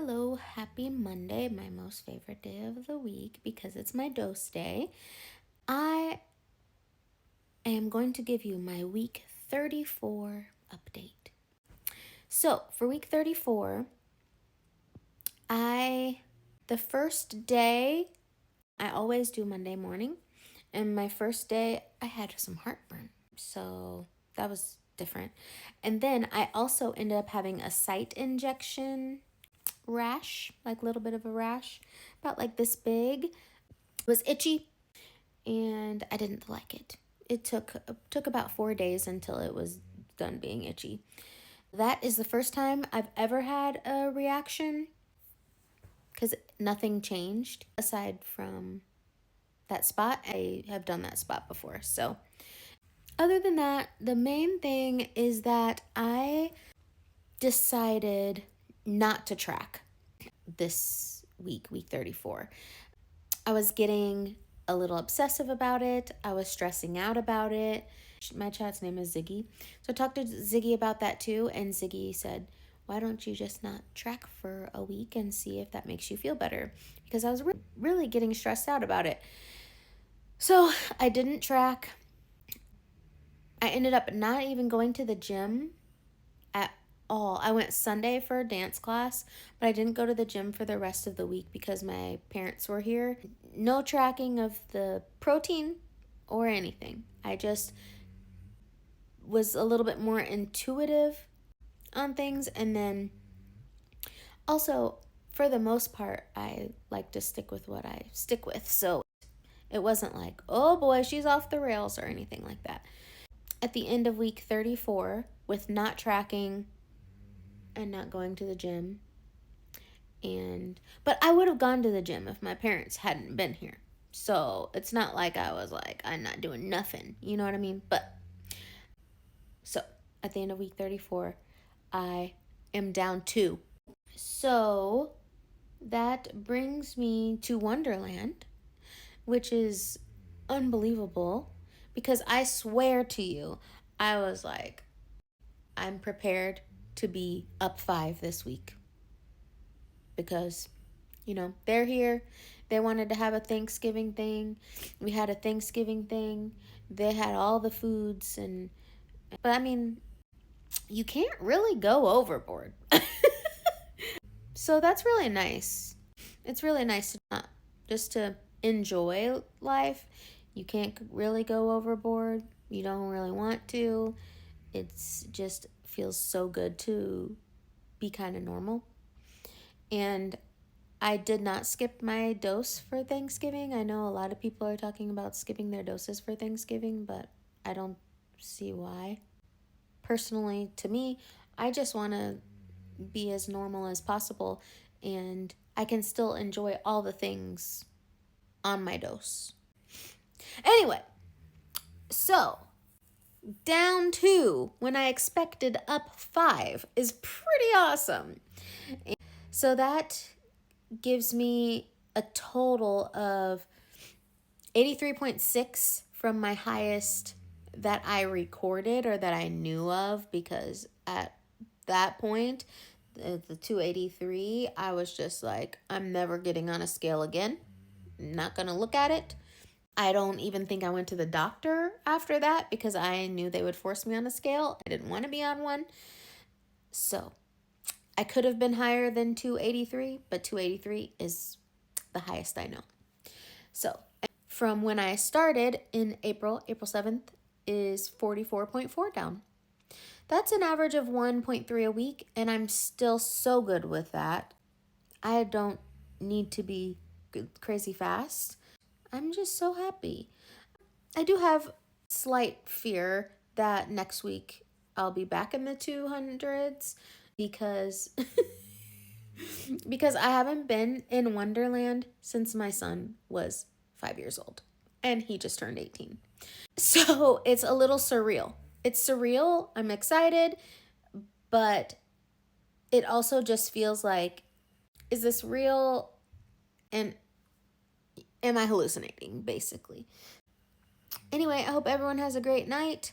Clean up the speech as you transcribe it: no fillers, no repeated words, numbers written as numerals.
Hello, happy Monday, my most favorite day of the week because it's my dose day. I am going to give you my week 34 update. So, for week 34, the first day, I always do Monday morning, and my first day, I had some heartburn. So, that was different. And then I also ended up having a site injection rash, like a little bit of a rash, about like this big. It was itchy and I didn't like it. It took about 4 days until it was done being itchy. That is the first time I've ever had a reaction because nothing changed aside from that spot. I have done that spot before. So, other than that, the main thing is that I decided not to track this week 34. I was getting a little obsessive about it. I was stressing out about it. My chat's name is Ziggy. So I talked to Ziggy about that too, and Ziggy said, why don't you just not track for a week and see if that makes you feel better? Because I was really getting stressed out about it. So I didn't track. I ended up not even going to the gym at all. I went Sunday for a dance class, but I didn't go to the gym for the rest of the week because my parents were here. No tracking of the protein or anything. I just was a little bit more intuitive on things, and then also for the most part I like to stick with what I stick with. So it wasn't like, oh boy, she's off the rails or anything like that. At the end of week 34, with not tracking and not going to the gym, but I would have gone to the gym if my parents hadn't been here. So it's not like I was like, I'm not doing nothing. You know what I mean? But so at the end of week 34, I am down 2. So that brings me to Wonderland, which is unbelievable because I swear to you, I was like, I'm prepared to be up 5 this week because, they're here. They wanted to have a Thanksgiving thing. We had a Thanksgiving thing. They had all the foods but I mean, you can't really go overboard. So that's really nice. It's really nice to not just to enjoy life. You can't really go overboard. You don't really want to. It's just feels so good to be kind of normal. And I did not skip my dose for Thanksgiving. I know a lot of people are talking about skipping their doses for Thanksgiving, but I don't see why. Personally, to me, I just want to be as normal as possible, and I can still enjoy all the things on my dose. Anyway, so down 2 when I expected up 5 is pretty awesome. So that gives me a total of 83.6 from my highest that I recorded or that I knew of, because at that point, the 283, I was just like, I'm never getting on a scale again. Not going to look at it. I don't even think I went to the doctor after that because I knew they would force me on a scale. I didn't want to be on one. So I could have been higher than 283, but 283 is the highest I know. So from when I started in April 7th is 44.4 down. That's an average of 1.3 a week, and I'm still so good with that. I don't need to be crazy fast. I'm just so happy. I do have slight fear that next week I'll be back in the 200s because because I haven't been in Wonderland since my son was 5 years old and he just turned 18. So it's a little surreal. It's surreal. I'm excited, but it also just feels like, is this real? And am I hallucinating, basically? Anyway, I hope everyone has a great night.